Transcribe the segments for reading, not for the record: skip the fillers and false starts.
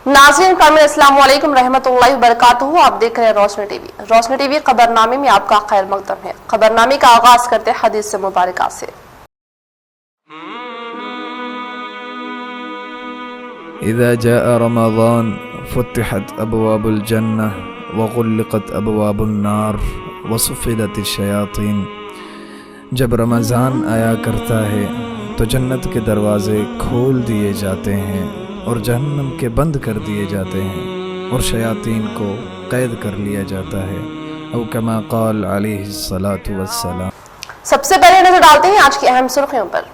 नाज़रीन कामिल अस्सलाम वालेकुम रहमतुल्लाहि व बरकातुहू। आप देख रहे हैं रोशनी टीवी। रोशनी टीवी खबरनामे में आपका खैर मकदम है। खबरनामे का आगाज करते हैं हदीस से मुबारका से। इज़ा जाअ रमज़ान फुतिहत अबवाबुल जन्नह व गुल्लिक़त अबवाबुन नार व सुफ़िदतिश शयातीन। जब रमज़ान आया करता है तो जन्नत के दरवाज़े खोल दिए जाते हैं और जहन्नम के बंद कर दिए जाते हैं और शयातीन को कैद कर लिया जाता है। औ कमा क़ाल अलैहिस्सलातु वस्सलाम। सबसे पहले नजर डालते हैं आज की अहम सुर्खियों पर।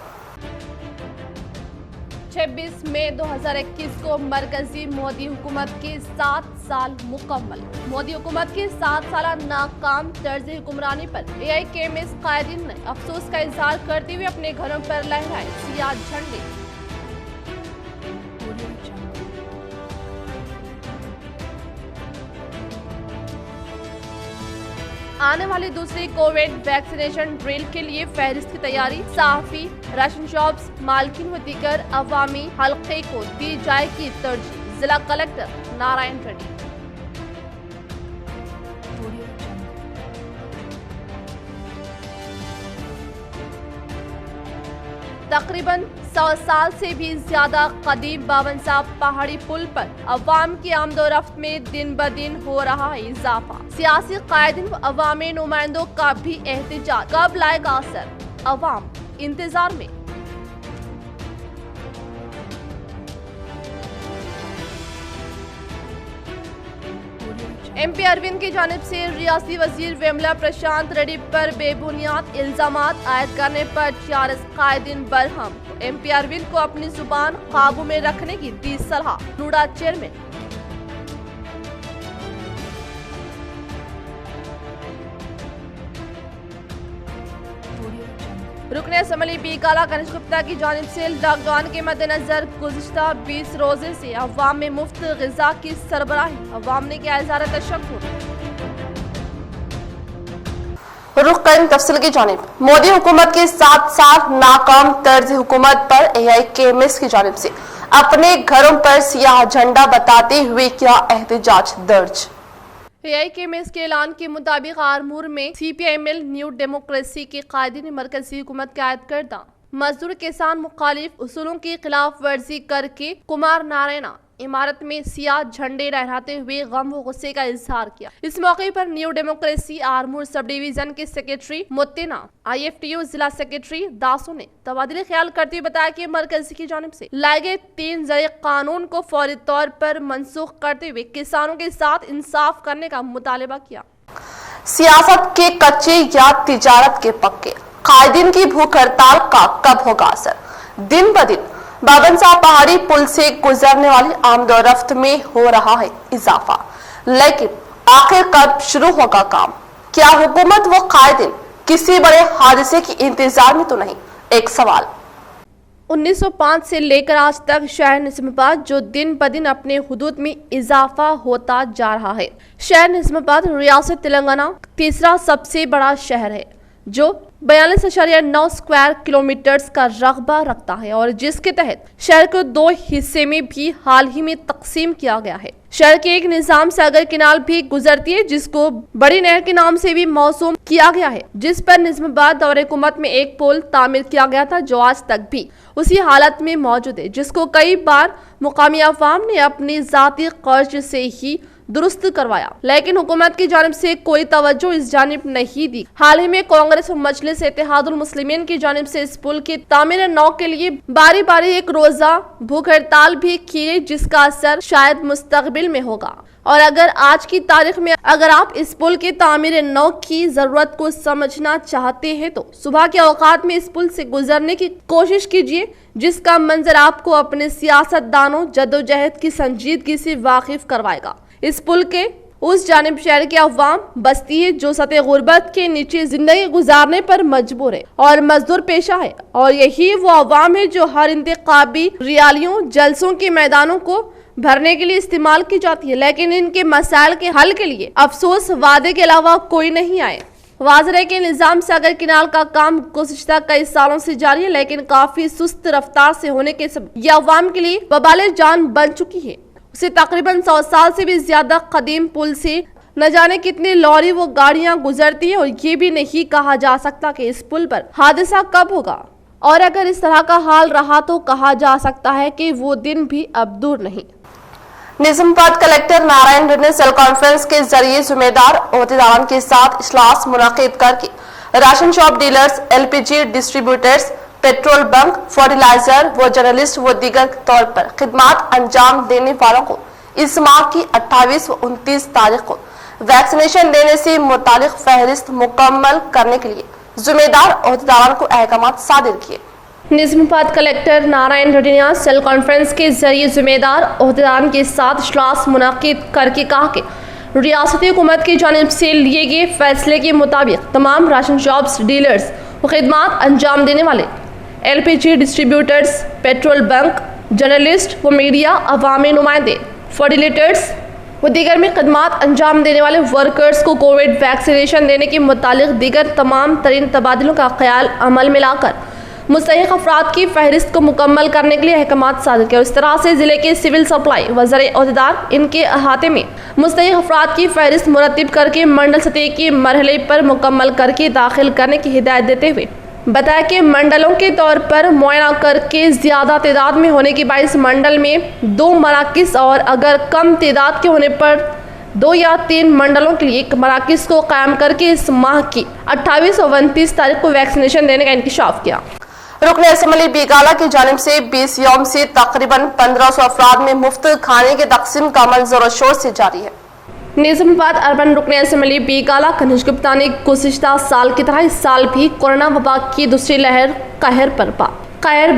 26 मई 2021 को मरकजी मोदी हुकूमत के 7 साल मुकम्मल। मोदी हुकूमत के 7 साल नाकाम तर्ज हुक्मरानी पर AIKMS कायदीन ने अफसोस का इजहार करते हुए अपने घरों पर लहराए सियाह झंडे। आने वाली दूसरी कोविड वैक्सीनेशन ड्रिल के लिए फहरिस्त की तैयारी। सहाफी, राशन शॉप्स, मालकिन व दीगर अवामी हल्के को दी जाएगी तरजीह। जिला कलेक्टर नारायण रेड्डी। तकरीबन 100 साल से भी ज्यादा कदीम 52 पहाड़ी पुल पर अवाम की आमदोरफ्त में दिन ब दिन हो रहा है इजाफा। सियासी कायदीन व अवामी नुमाइंदों का भी एहतजाज। कब लाएगा असर? अवाम इंतजार में। MP अरविंद की जानिब से रियासी वजीर वेमला प्रशांत रेड्डी पर बेबुनियाद इल्जामात आयद करने पर 4 कायदीन बरहम। MP अरविंद को अपनी जुबान काबू में रखने की दी सलाह। नूडा चेयरमैन। रुकने असम्बली बी काला गणेश गुप्ता की जानिब से लॉकडाउन के मद्देनजर गुज़िश्ता 20 रोजे से अवाम में मुफ्त ग़िज़ा की सरबराही। अवाम ने किया इज़हार तशक्कुर। रुख करें तफसील की जानिब। मोदी हुकूमत के 7 साल नाकाम तर्ज हुकूमत पर AIKMS की जानिब से अपने घरों पर सियाह झंडा बताते हुए क्या एहतजाज दर्ज। AIKMS के ऐलान के मुताबिक आरमूर में CPIML न्यू डेमोक्रेसी के कायदीन मरकजी हुकूमत के आयद करदा मजदूर किसान मुखालिफ उसूलों की खिलाफ वर्जी करके कुमार नारायणा इमारत में सियाह झंडे लहराते हुए गम व गुस्से का इजहार किया। इस मौके पर new democracy Armoor sub division के सेक्रेटरी मुत्तिना, IFTU जिला सेक्रेटरी दासो ने तबादले ख्याल करते हुए बताया कि मरकजी की जानिब से लाए गए 3 ज़रिए कानून को फौरी तौर पर मनसूख करते हुए किसानों के साथ इंसाफ करने का मुतालबा किया। सियासत के कच्चे या तिजारत के पक्के, कायदीन की भूख हड़ताल का कब होगा असर। दिन ब दिन 52 पहाड़ी पुल से गुजरने वाली आमदोरफ्त में हो रहा है इजाफा, लेकिन आखिर कब शुरू होगा काम। क्या हुकूमत व कायदीन किसी बड़े हादसे की इंतजार में तो नहीं? एक सवाल। 1905 से लेकर आज तक शहर निज़ामाबाद जो दिन ब दिन अपने हुदूद में इजाफा होता जा रहा है। शहर निज़ामाबाद रियासत तेलंगाना तीसरा सबसे बड़ा शहर है जो 42.9 स्क्वायर किलोमीटर्स का रकबा रखता है और जिसके तहत शहर को 2 हिस्से में भी हाल ही में तकसीम किया गया है। शहर के एक निजाम से अगर किनाल भी गुजरती है जिसको बड़ी नहर के नाम से भी मौसूम किया गया है, जिस पर निज़ामाबाद दौरे हुकूमत में एक पुल तामीर किया गया था जो आज तक भी उसी हालत में मौजूद है, जिसको कई बार मुकामी अवाम ने अपनी जाती कर्ज से ही दुरुस्त करवाया, लेकिन हुकूमत की जानिब से कोई तवज्जो इस जानिब नहीं दी। हाल ही में कांग्रेस और मजलिस इत्तेहादुल मुस्लिमीन की जानिब से इस पुल की तामीर नौ के लिए बारी बारी एक रोजा भूख हड़ताल भी की गई, जिसका असर शायद मुस्तकबिल में होगा। और अगर आज की तारीख में अगर आप इस पुल की तामीर नौ की जरूरत को समझना चाहते हैं तो सुबह के औकात में इस पुल से गुजरने की कोशिश कीजिए, जिसका मंजर आपको अपने सियासतदानों जद्दोजहद की संजीदगी से वाकिफ करवाएगा। इस पुल के उस जानिब शहर के अवाम बस्ती है जो सतह गुर्बत के नीचे जिंदगी गुजारने पर मजबूर है और मजदूर पेशा है, और यही वो अवाम है जो हर इंतखाबी रैलियों जलसों के मैदानों को भरने के लिए इस्तेमाल की जाती है, लेकिन इनके मसाइल के हल के लिए अफसोस वादे के अलावा कोई नहीं आए। वाज़ह है कि निज़ाम से अगर किनाल का काम गुज़िश्ता कई सालों से जारी है, लेकिन काफी सुस्त रफ्तार से होने के सब ये अवाम के लिए वबाल जान बन चुकी है। उसे तकरीबन 100 साल से भी ज्यादा कदीम पुल से न जाने कितने लॉरी वो गाड़ियां गुजरती है और ये भी नहीं कहा जा सकता कि इस पुल पर हादसा कब होगा, और अगर इस तरह का हाल रहा तो कहा जा सकता है कि वो दिन भी अब दूर नहीं। निजामाबाद कलेक्टर नारायण रेड्डी ने सेल कॉन्फ्रेंस के जरिए जिम्मेदार अहदेदारों के साथ इजलास मुनाकिद करके ration shop dealers, LPG distributors, petrol bunk, fertiliser व जर्नलिस्ट व दीगर तौर पर खिदमात अंजाम देने वालों को इस माह की 28 व 29 तारीख को वैक्सीनेशन देने से मुतालिक फहरिस्त मुकम्मल करने के लिए जिम्मेदार अहदेदारों को अहकामात सादिर किए। निजामाबाद कलेक्टर नारायण रेड्डी ने सेल कॉन्फ्रेंस के जरिए जिम्मेदार अहदेदारों के साथ इजलास मुनाकिद करके कहा कि रियासती हुकूमत की जानिब से लिए गए फैसले के मुताबिक तमाम राशन शॉप्स डीलर्स व खिदमात अंजाम देने वाले LPG distributors, petrol bunk, journalist व मीडिया, अवामी नुमाइंदे, फर्टिलाइजर्स व दीगर में खदमात अंजाम देने वाले वर्कर्स को कोविड वैक्सीनेशन देने के मुतालिक दीगर तमाम तरीन तबादलों का ख्याल अमल में लाकर मुस्तहिक अफराद की फहरिस्त को मुकम्मल करने के लिए अहकामात सादिर किया। इस तरह से जिले के सिविल सप्लाई वज़ीर अहदेदार इनके अहाते में मुस्तहिक अफराद की फहरिस्त मुरतब करके मंडल सतह के मरहले पर मुकम्मल करके दाखिल करने की हिदायत देते हुए बताया कि मंडलों के तौर पर मुआयना करके ज़्यादा तादाद में होने के बाइस मंडल में 2 मराकिज़ और अगर कम तादाद के होने पर 2 या 3 मंडलों के लिए 1 मराकिज़ को कायम करके इस माह की 28 और 29 तारीख को वैक्सीनेशन देने का इंकशाफ किया। रुकन असम्बली बीगाला की जानिब से 20 यौम से तकरीबन 1500 अफराद में मुफ्त खाने के तकसीम का अमल जोर शोर से जारी है। निजामाबाद अर्बन रुकन असम्बली बीगाला कनिष्क गुप्ता ने गुज़िश्ता साल की तरह इस साल भी कोरोना वबा की दूसरी लहर कहर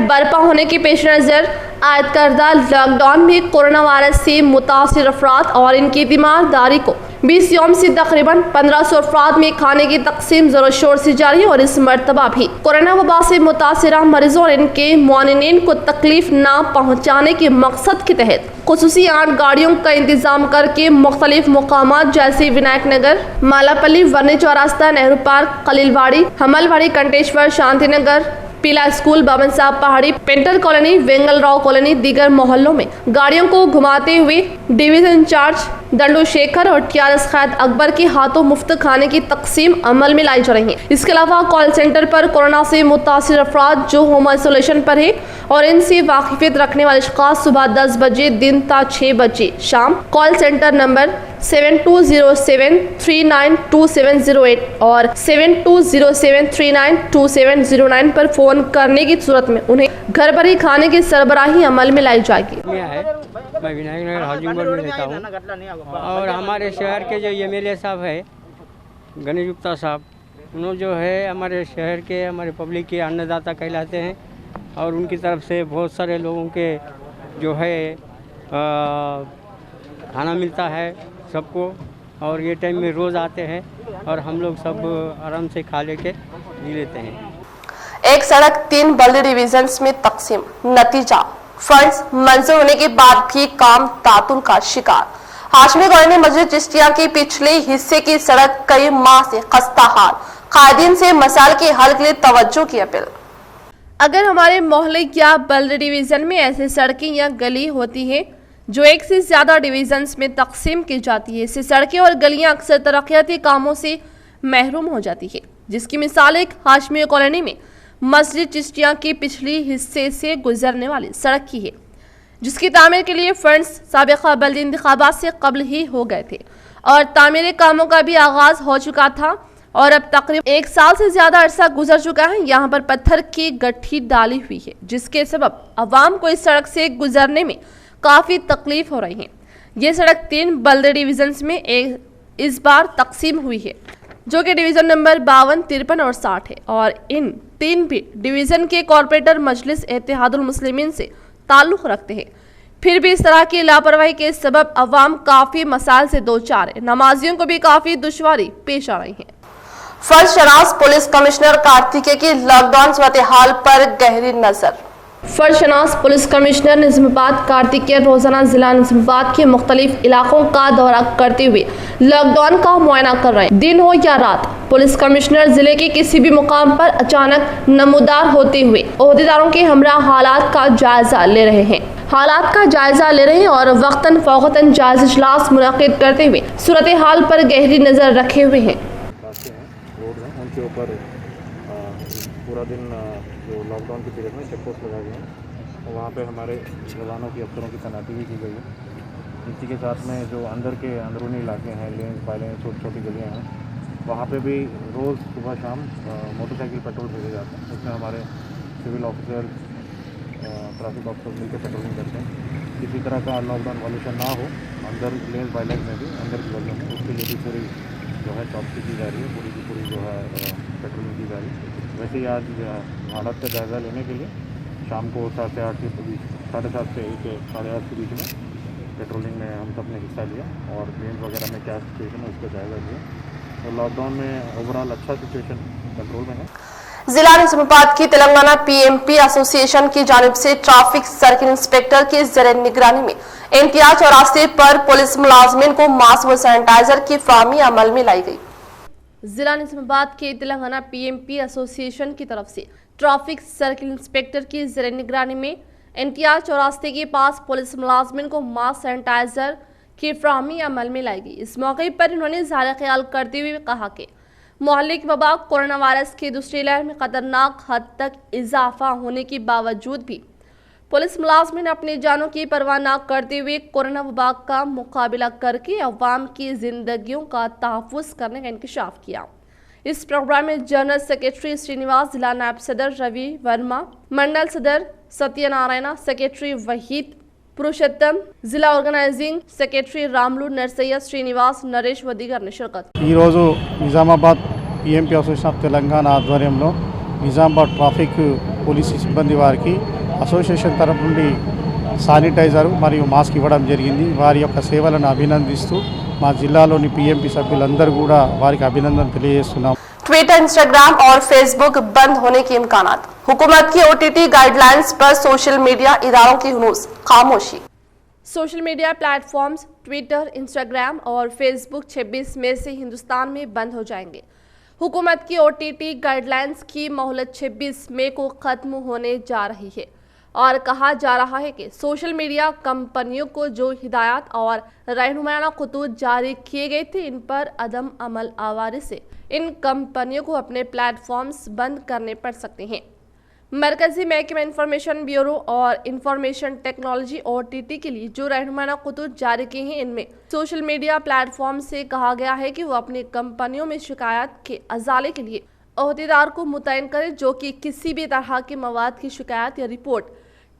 बरपा होने के पेश नज़र आयद करदा लॉकडाउन में कोरोना वायरस से मुतासिर अफराद और इनकी तीमारदारी को 20 यौम से तकरीबन 1500 अफराद में खाने की तकसीम जोर शोर से जारी है और इस मरतबा भी कोरोना वबा से मुतासिरा मरीजों और इनके मुआनिनीन को तकलीफ ना पहुँचाने के मकसद के तहत खुसूसी 8 गाड़ियों का इंतजाम करके मुख्तलिफ मुकामात जैसे विनायक नगर, मालापल्ली, वर्नी चौरास्ता, नेहरू पार्क, खलीलवाड़ी, हमलवाड़ी, कंटेश्वर, शांति नगर, पीला स्कूल, बाबन साहब पहाड़ी, पेंटर कॉलोनी, वेंगल राव कॉलोनी, दीगर मोहल्लों में गाड़ियों को घुमाते हुए डिवीजन इंचार्ज दंडू शेखर और TRS खैद अकबर के हाथों मुफ्त खाने की तकसीम अमल में लाई जा रही है। इसके अलावा कॉल सेंटर पर कोरोना से मुतासिर अफराद जो होम आइसोलेशन पर है और इनसे वाकिफियत रखने वाले अशखास सुबह 10 बजे दिन ता 6 बजे शाम कॉल सेंटर नंबर 7207392708 और 7207392709 पर फोन करने की सूरत में उन्हें घर पर ही खाने की सरबराही अमल में लाई जाएगी। मैं विनायक नगर हाउसिंग बोर्ड में रहता हूँ और हमारे शहर के जो MLA साहब है गणेश गुप्ता साहब, उन्होंने जो है हमारे शहर के हमारे पब्लिक के अन्नदाता कहलाते हैं और उनकी तरफ से बहुत सारे लोगों के जो है खाना मिलता है सबको और ये टाइम में रोज़ आते हैं और हम लोग सब आराम से खा लेके जी लेते हैं। एक सड़क 3 बल्दी डिवीजन्स में तकसीम, नतीजा फंड्स मंजूर होने के बाद भी काम तातुल का शिकार। हाशमी कॉलोनी मस्जिद चिश्तिया के पिछले हिस्से की सड़क कई माह से खस्ता हाल, कायदीन से मसाइल के हल के लिए तवज्जो की अपील। अगर हमारे मोहल्ले या बल्दी डिवीजन में ऐसी सड़कें या गली होती है जो एक से ज्यादा डिवीजन्स में तकसीम की जाती है, इससे सड़कें और गलियां अक्सर तरक्याती कामों से महरूम हो जाती है, जिसकी मिसाल एक हाशमी कॉलोनी में मस्जिद चिश्तिया के पिछले हिस्से से गुजरने वाली सड़क की है, जिसकी तामीर के लिए फंड्स साबिका बल्दी इंतखाबात से कबल ही हो गए थे और तामीरी कामों का भी आगाज हो चुका था और अब तकरीबन 1 साल से ज्यादा अरसा गुजर चुका है। यहाँ पर पत्थर की गट्ठी डाली हुई है, जिसके सबब अवाम को इस सड़क से गुजरने में काफ़ी तकलीफ हो रही है। ये सड़क 3 बल्दी डिवीजन्स में इस बार तकसीम हुई है, जो कि डिवीज़न नंबर 52, 53 और 60 है और इन 3 भी डिवीज़न के कॉरपोरेटर मजलिस इत्तेहादुल मुस्लिमीन से ताल्लुक़ रखते हैं। फिर भी इस तरह की लापरवाही के सबब अवाम काफ़ी मसाइल से दो चार है, नमाजियों को भी काफ़ी दुश्वारी पेश आ रही है। फर्ज शनास पुलिस कमिश्नर कार्तिकेय की लॉकडाउन सूरत हाल पर गहरी नजर। फर्ज शनास पुलिस कमिश्नर निजामाबाद कार्तिकेय रोजाना जिला निजामाबाद के मुख्तलिफ इलाकों का दौरा करते हुए लॉकडाउन का मुआयना कर रहे हैं। दिन हो या रात, पुलिस कमिश्नर जिले के किसी भी मुकाम पर अचानक नमूदार होते हुए ओहदेदारों के हमरा हालात का जायजा ले रहे हैं। हालात का जायजा ले रहे हैं और वक्तन फौकतन जायजा इजलास मुनक्किद करते हुए सूरत हाल पर गहरी नज़र रखे हुए हैं। रास्ते हैं, रोड हैं, उनके ऊपर पूरा दिन जो लॉकडाउन के पीरियड में चेक पोस्ट लगाए गए हैं और वहाँ पे हमारे जवानों की अफसरों की तैनाती भी की गई है। इसी के साथ में जो अंदर के अंदरूनी इलाके हैं, लेन बाइलें, छोटी छोटी गलियाँ हैं, वहाँ पे भी रोज़ सुबह शाम मोटरसाइकिल पेट्रोल भेजे जाते हैं। इसमें हमारे सिविल ऑफिसर, ट्रैफिक ऑफिसर मिलकर पेट्रोलिंग करते हैं। किसी तरह का लॉकडाउन वॉल्यूशन ना हो अंदर लेन बाइलें में भी, अंदर की गलियों में, उसके लिए भी पूरी जो है चौकसी की जा रही है, पूरी की पूरी जो है पेट्रोलिंग की जा रही है। वैसे ही आज हालत का जायज़ा लेने के लिए शाम को 7 से 8 के बीच, 7:30 से 8:30 के बीच में पेट्रोलिंग में हम सब ने हिस्सा लिया और लेन वगैरह में क्या सिचुएशन है उसका जायज़ा लिया और लॉकडाउन में ओवरऑल अच्छा सिचुएशन कंट्रोल में है। जिला निजामाबाद की तेलंगाना पीएमपी एसोसिएशन की जानिब से ट्रैफिक सर्किल इंस्पेक्टर के ज़रिए निगरानी में एनटीआर चौरास्ते पर पुलिस मुलाजमिन को मास्क व सैनिटाइजर की फराहमी अमल में लाई गई। जिला निजामाबाद के तेलंगाना पीएमपी एसोसिएशन की तरफ से ट्रैफिक सर्किल इंस्पेक्टर की ज़रिए निगरानी में एनटीआर चौरास्ते के पास पुलिस मुलाजमिन को मास्क सैनिटाइजर की फराहमी अमल में लाई गई। इस मौके पर उन्होंने ज़ाहिर ख्याल करते हुए कहा कि मोहल्लिक वबा कोरोना वायरस की दूसरी लहर में खतरनाक हद तक इजाफा होने के बावजूद भी पुलिस मुलाजमिन अपनी जानों की परवाह न करते हुए कोरोना वबा का मुकाबला करके अवाम की जिंदगियों का तहफ़्फ़ुज़ करने का इंकशाफ किया। इस प्रोग्राम में जनरल सेक्रेटरी श्रीनिवास, जिला नायब सदर रवि वर्मा, मंडल सदर सत्यनारायण, सेक्रेटरी वहीद पुरुषोत्तम, जिला ऑर्गेनाइजिंग सेक्रेटरी रामलू नरसయ్య, श्रीनिवास, नरेश व दीगर ने शिरकत। ఈరోజు Nizamabad PMP association of Telangana ఆధ్వర్యంలో నిజామాబాద్ ట్రాఫిక్ పోలీసు సిబ్బంది వారికి అసోసియేషన్ తరఫు నుండి శానిటైజర్ మరియు మాస్క్ ఇవ్వడం జరిగింది। వారి యొక్క సేవలను అభినందిస్తూ మా జిల్లాలోని పిఎంపీ సభ్యులందరూ కూడా వారికి అభినందన తెలియజేస్తున్నాం। ट्विटर, इंस्टाग्राम और फेसबुक बंद होने के इम्कानात। हुकूमत की ओटीटी गाइडलाइंस पर सोशल मीडिया इदारों की हुनूस खामोशी। Social media platforms Twitter, Instagram और फेसबुक 26 मई से हिंदुस्तान में बंद हो जाएंगे। हुकूमत की ओटीटी गाइडलाइंस की मोहलत 26 मई को ख़त्म होने जा रही है और कहा जा रहा है कि सोशल मीडिया कंपनियों को जो हिदायत और रहनुमाना खतूत जारी किए गए थे, इन पर अदम अमल आवारी से इन कंपनियों को अपने प्लेटफॉर्म्स बंद करने पड़ सकते हैं। मरकजी महकमा इंफॉर्मेशन ब्यूरो और इंफॉर्मेशन टेक्नोलॉजी ओटीटी के लिए जो रहनुमाना खतूत जारी किए हैं, इनमें सोशल मीडिया प्लेटफॉर्म से कहा गया है कि वो अपनी कंपनियों में शिकायत के अजाले के लिए अहदेदार को मुतयन करें, जो कि किसी भी तरह के मवाद की शिकायत या रिपोर्ट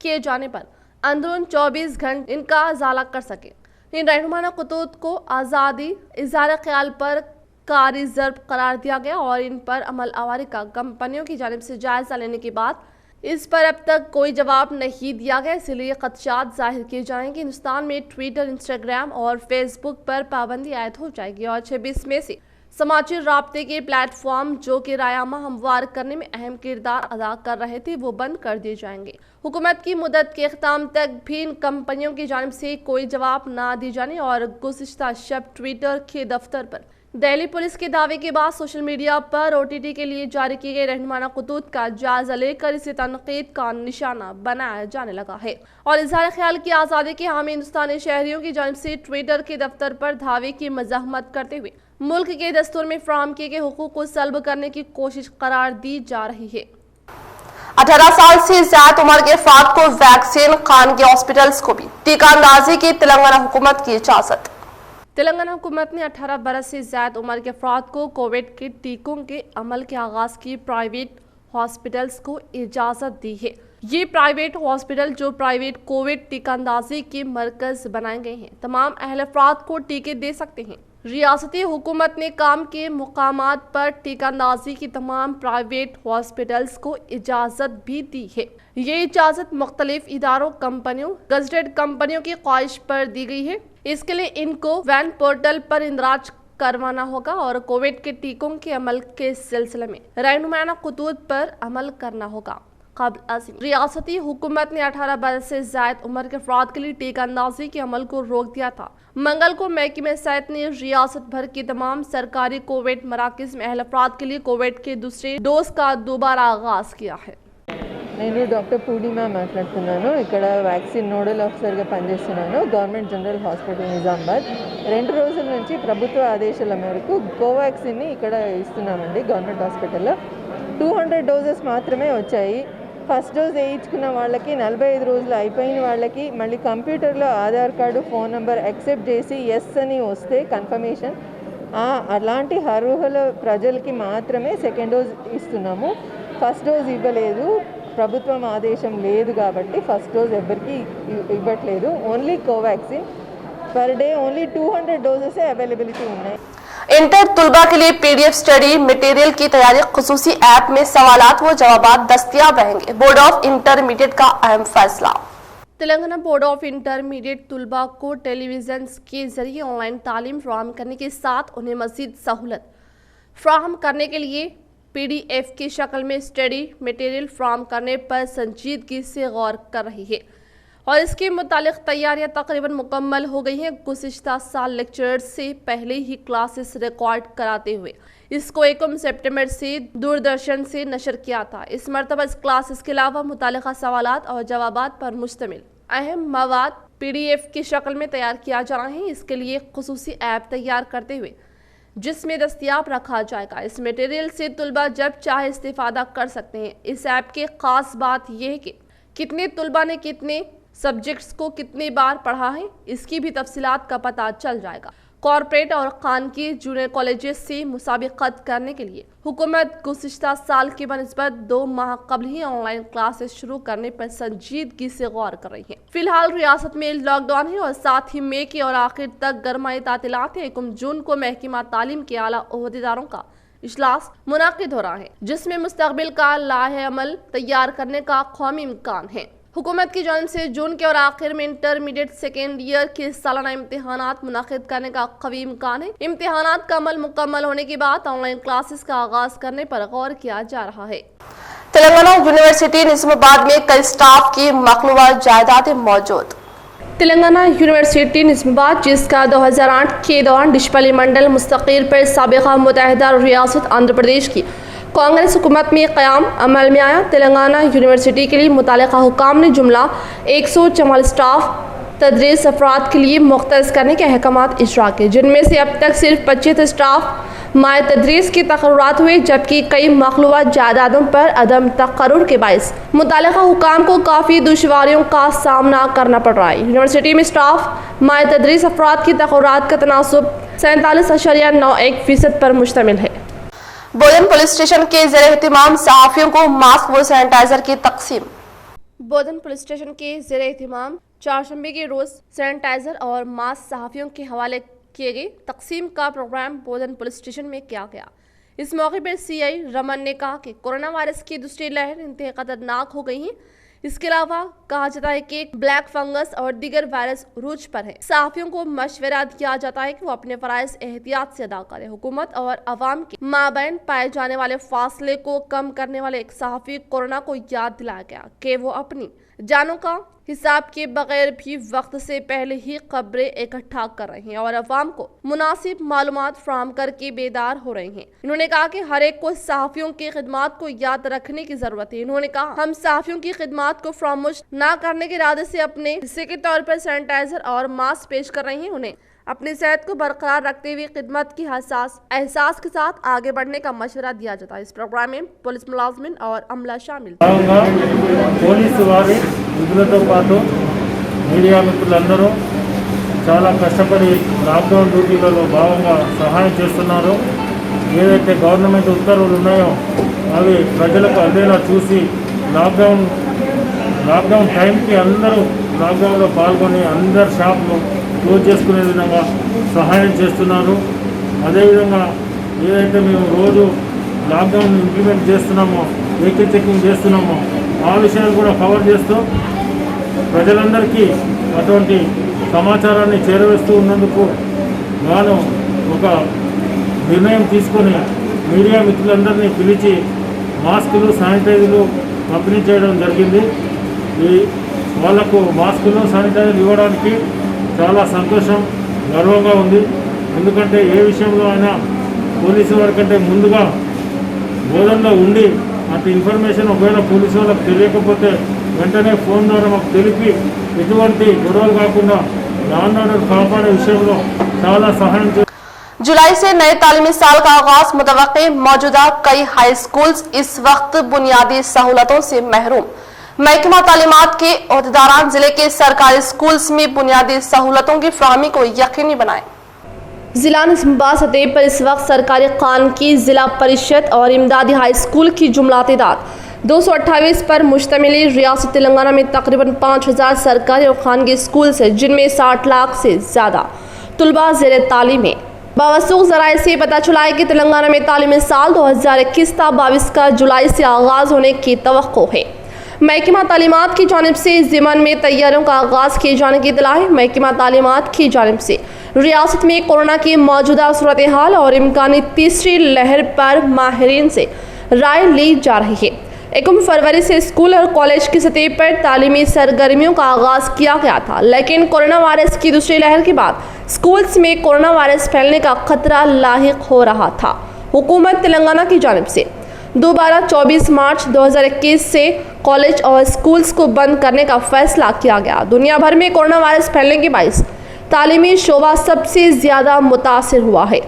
किए जाने पर अंदरून 24 घंटे इनका अजाला कर सके। इन रहनुमाना खतूत को आज़ादी इज़हार ख्याल पर कारी ज़र्ब करार दिया गया और इन पर अमल आवारी का कंपनियों की जानिब से जायज़ा लेने के बाद इस पर अब तक कोई जवाब नहीं दिया गया, इसलिए खदशात जाहिर किए जाएंगे। हिंदुस्तान में ट्विटर, इंस्टाग्राम और फेसबुक पर पाबंदी आयद हो जाएगी और 26 मई से समाजी राब्ते के प्लेटफॉर्म जो कि रायामा हमवार करने में अहम किरदार अदा कर रहे थे, वो बंद कर दिए जाएंगे। हुकूमत की मुद्दत के अख्ताम तक भी इन कंपनियों की जानिब से कोई जवाब ना दिए जाने और गुज़िश्ता शब ट्विटर के दफ्तर पर दिल्ली पुलिस के दावे के बाद सोशल मीडिया पर ओटीटी के लिए जारी किए गए रहनुमाना खतूत का जायजा लेकर इसे तनकीद का निशाना बनाया जाने लगा है और इज़हार ख्याल की आज़ादी के हामी हिंदुस्तानी शहरियों की जानिब से ट्विटर के दफ्तर पर धावे की मज़ाहमत करते हुए मुल्क के दस्तूर में फराहम किए गए हुकूक को सल्ब करने की कोशिश करार दी जा रही है। 18 साल से ज्यादा उम्र के अफराद को वैक्सीन, खानगी हॉस्पिटल्स को भी टीका अंदाजी की तेलंगाना हुकूमत की इजाजत। तेलंगाना हुकूमत ने 18 बरस से ज्यादा उम्र के अफराद को कोविड के टीकों के अमल के आगाज की प्राइवेट हॉस्पिटल्स को इजाज़त दी है। ये प्राइवेट हॉस्पिटल जो प्राइवेट कोविड टीका अंदाजी के मरकज बनाए गए हैं, तमाम अहल अफराद को टीके दे सकते हैं। रियासती हुकूमत ने काम के मुकामात पर टीका अंदाजी की तमाम प्राइवेट हॉस्पिटल्स को इजाज़त भी दी है। ये इजाज़त मुख्तलिफ इदारों, कंपनियों, गज़टेड कंपनियों की ख्वाहिश पर दी गई है। इसके लिए इनको वैन पोर्टल पर इंदराज करवाना होगा और कोविड के टीकों के अमल के सिलसिले में रहनुमाना खतूत पर अमल करना होगा। रियासती हुकूमत ने 18 बरस से ज़ायद उम्र के अफराद के लिए टीका अंदाजी के अमल को रोक दिया था। मंगल को महकमे सेहत ने रियासत भर की तमाम सरकारी कोविड मराकज़ में अहल अफराद के लिए कोविड के दूसरे डोज का दोबारा आगाज किया है। నేను డాక్టర్ పూర్ణిమ మాట్లాడుతున్నాను. ఇక్కడ వ్యాక్సిన్ నోడల్ ఆఫీసర్గా పనిచేస్తున్నాను గవర్నమెంట్ జనరల్ హాస్పిటల్ నిజామాబాద్. 2 రోజుల నుంచి ప్రభుత్వ ఆదేశాల మేరకు కోవాక్సిన్ని ఇక్కడ ఇస్తున్నామండి గవర్నమెంట్ హాస్పిటల్లో. 200 డోసెస్ మాత్రమే వచ్చాయి. ఫస్ట్ డోస్ వేయించుకున్న వాళ్ళకి 45 రోజులు అయిపోయిన వాళ్ళకి మళ్ళీ కంప్యూటర్లో Aadhaar card phone number accept చేసి ఎస్ అని వస్తే కన్ఫర్మేషన్ అలాంటి అర్హుల ప్రజలకి మాత్రమే సెకండ్ డోస్ ఇస్తున్నాము. ఫస్ట్ డోస్ ఇవ్వలేదు, ప్రభుత్వం ఆదేశం లేదు కాబట్టి ఫస్ట్ డోజ్ ఎవరికి ఇవ్వట్లేదు. Only Covaxin per day only 200 doses availability ఉన్నాయి. इंटर तुलबा के लिए पीडीएफ स्टडी मटेरियल की तैयारी खुसूसी ऐप में सवालात व जवाबात दस्तयाब रहेंगे। बोर्ड ऑफ इंटरमीडिएट का अहम फैसला। तेलंगाना बोर्ड ऑफ इंटरमीडिएट तुलबा को टेलीविजन के जरिए ऑनलाइन तालीम फराहम करने के साथ उन्हें मजीद सहूलत फराहम करने के लिए पीडीएफ की शक्ल में स्टडी मटेरियल फराहम करने पर संजीदगी से गौर कर रही है और इसके मुतालिक तैयारियां तकरीबन मुकम्मल हो गई हैं। गुज़िश्ता साल लेक्चरर्स से पहले ही क्लासेस रिकॉर्ड कराते हुए इसको 1 सितंबर से दूरदर्शन से नशर किया था। इस मरतबा इस क्लासेस के अलावा मुतालिका सवालात और जवाबात पर मुश्तमिल अहम मवाद पीडीएफ की शक्ल में तैयार किया जा रहा है। इसके लिए खुसूसी ऐप तैयार करते हुए जिसमें दस्तयाब रखा जाएगा। इस मटेरियल से तुलबा जब चाहे इस्तेफादा कर सकते हैं। इस ऐप की ख़ास बात यह है कि कितने तुलबा ने कितने सब्जेक्ट्स को कितनी बार पढ़ा है इसकी भी तफसीलात का पता चल जाएगा। कॉर्पोरेट और खानगी जूनियर कॉलेजेस से मुसाबिकत करने के लिए हुकूमत गुज़िश्ता साल की बनिस्बत 2 माह कबल ही ऑनलाइन क्लासेस शुरू करने पर संजीदगी से गौर कर रही है। फिलहाल रियासत में लॉकडाउन है और साथ ही मई के और आखिर तक गरमाई तातीलात है। 1 जून को महकमा तालीम के आला ओहदेदारों का इजलास मुनाकिद हो रहा है जिसमें मुस्तकबिल का लाहे अमल तैयार करने का कौमी इम्कान है। हुकूमत की जानिब से जून के और आखिर में इंटरमीडिएट सेकेंड ईयर के सालाना इम्तिहानात मुनाकिद करने का कवी इम्कान है। इम्तिहानात का अमल मुकम्मल होने के बाद ऑनलाइन क्लासेस का आगाज करने पर गौर किया जा रहा है। तेलंगाना यूनिवर्सिटी निजामाबाद में कई स्टाफ की मखलूबा जायदादें मौजूद। तेलंगाना यूनिवर्सिटी निजामाबाद जिसका 2008 के दौरान डिशपली मंडल मुस्तकिल पर साबिका मुत्तहिदा रियासत आंध्र प्रदेश की कांग्रेस हुकूमत में क़याम अमल में आया। तेलंगाना यूनिवर्सिटी के लिए मुतालिका हुकाम ने जुमला 144 स्टाफ तदरीस अफराद के लिए मुख्तस करने के अहकामात इजरा किए जिनमें से अब तक सिर्फ 25 स्टाफ माए तदरीस के तकर्रुरात हुए जबकि कई मखलूबा जायदादों पर अदम तकर्रुर के बायस मुतालिका हुकाम को काफ़ी दुश्वारियों का सामना करना पड़ रहा है। यूनिवर्सिटी में स्टाफ माए तदरीस अफराद की तकर्रुरात का तनासुब 47.91% पर मुश्तमिल है। बोधन पुलिस स्टेशन के ज़ेरे एहतिमाम सहाफ़ियों को मास्क व सैनिटाइजर की तकसीम। बोधन पुलिस स्टेशन के ज़ेरे एहतिमाम चारशंबे के रोज़ सैनिटाइजर और मास्क सहाफ़ियों के हवाले किए गए। तकसीम का प्रोग्राम बोधन पुलिस स्टेशन में किया गया। इस मौके पर सीआई रमन ने कहा कि कोरोना वायरस की दूसरी लहर इंतहाई खतरनाक हो गई है। इसके अलावा कहा जाता है कि ब्लैक फंगस और दीगर वायरस रूज पर है। सहाफ़ियों को मशवरा दिया जाता है कि वो अपने फ़राइज़ एहतियात से अदा करें। हुकूमत और अवाम के माबैन पाए जाने वाले फासले को कम करने वाले एक सहाफ़ी कोरोना को याद दिलाया गया कि वो अपनी जानों का हिसाब के बगैर भी वक्त से पहले ही खबरें इकट्ठा कर रहे हैं और अवाम को मुनासिब मालूमात फराहम करके बेदार हो रहे हैं। इन्होंने कहा कि हर एक को सहाफ़ियों की खिदमात को याद रखने की जरूरत है। इन्होंने कहा हम सहाफ़ियों की खिदमात को फरामोश न करने के इरादे से अपने हिस्से के तौर पर सैनिटाइजर और मास्क पेश कर रहे हैं। उन्हें अपनी सेहत को बरकरार रखते हुए खिदमत की एहसास के साथ आगे बढ़ने का मशवरा दिया जाता है। इस प्रोग्राम में पुलिस मुलाजिमिन और अमला शामिल। పోలీసు వారి విధులతో పాటు మీడియా మిత్రులందరూ చాలా కష్టపడి లాక్డౌన్ డ్యూటీలలో భాగంగా సహాయం చేస్తున్నారు. ఏదైతే గవర్నమెంట్ ఉత్తర్వులు ఉన్నాయో అవి ప్రజలకు అందేలా చూసి లాక్డౌన్ టైంకి అందరూ లాక్డౌన్లో పాల్గొని అందరు షాపులు క్లోజ్ చేసుకునే విధంగా సహాయం చేస్తున్నారు. అదేవిధంగా ఏదైతే మేము రోజు లాక్డౌన్ ఇంప్లిమెంట్ చేస్తున్నామో వెహికల్ చెకింగ్ చేస్తున్నామో ఆ విషయాలు కూడా కవర్ చేస్తూ ప్రజలందరికీ అటువంటి సమాచారాన్ని చేరవేస్తూ ఉన్నందుకు గాను ఒక నిర్ణయం తీసుకొని మీడియా మిత్రులందరినీ పిలిచి మాస్కులు శానిటైజర్లు పంపిణీ చేయడం జరిగింది. వాళ్లకు మాస్కులు శానిటైజర్ ఇవ్వడానికి చాలా సంతోషం గర్వంగా ఉంది. ఎందుకంటే ఏ విషయంలో అయినా పోలీసు వారి కంటే ముందుగా బోధనలో ఉండి అటు ఇన్ఫర్మేషన్ ఒకవేళ పోలీసు వాళ్ళకి తెలియకపోతే వెంటనే ఫోన్ ద్వారా మాకు తెలిపి ఎటువంటి గొడవలు కాకుండా లా అండ్ ఆర్డర్ కాపాడే విషయంలో చాలా సహాయం చేస్తారు. जुलाई से नए तालीमी साल का आगाज मुतवक्के, मौजूदा कई हाई स्कूल्स इस वक्त बुनियादी सहूलतों से महरूम। महकमा तालीमात के अहदेदारान जिले के सरकारी स्कूल्स में बुनियादी सहूलतों की फराहमी को यकीनी बनाए। जिला निज़ामाबाद सतह पर इस वक्त सरकारी खान की जिला परिषद और इमदादी हाई स्कूल की जुमला तादाद 228 पर मुश्तमिल रियासत तेलंगाना में तकरीबन 5000 सरकारी और खानगी स्कूल है, जिनमें 60 लाख से ज़्यादा तलबा ज़ेर तालीम है। बावसूख ज़राए से पता चला है कि तेलंगाना में तालीमी साल 2021-22 का जुलाई से आगाज़ होने की तवक्को है। महकमा तालीमात की जानिब से इस ज़िमन में तैयारियों का आगाज़ किए जाने की इत्तला है। महकमा तालीमात की जानिब से रियासत में कोरोना की मौजूदा सूरत हाल और इम्कानी तीसरी लहर पर माहिरीन से राय ली जा रही है। 1 फरवरी से स्कूल और कॉलेज की सतह पर तालीमी सरगर्मियों का आगाज़ किया गया था, लेकिन कोरोना वायरस की दूसरी लहर के बाद स्कूल्स में कोरोना वायरस फैलने का खतरा लाहिक हो रहा था। हुकूमत तेलंगाना की जानिब से दोबारा 24 मार्च 2021 से कॉलेज और स्कूल्स को बंद करने का फैसला किया गया। दुनिया भर में कोरोना वायरस फैलने के बायस तालीमी शोबा सबसे ज़्यादा मुतासिर हुआ है।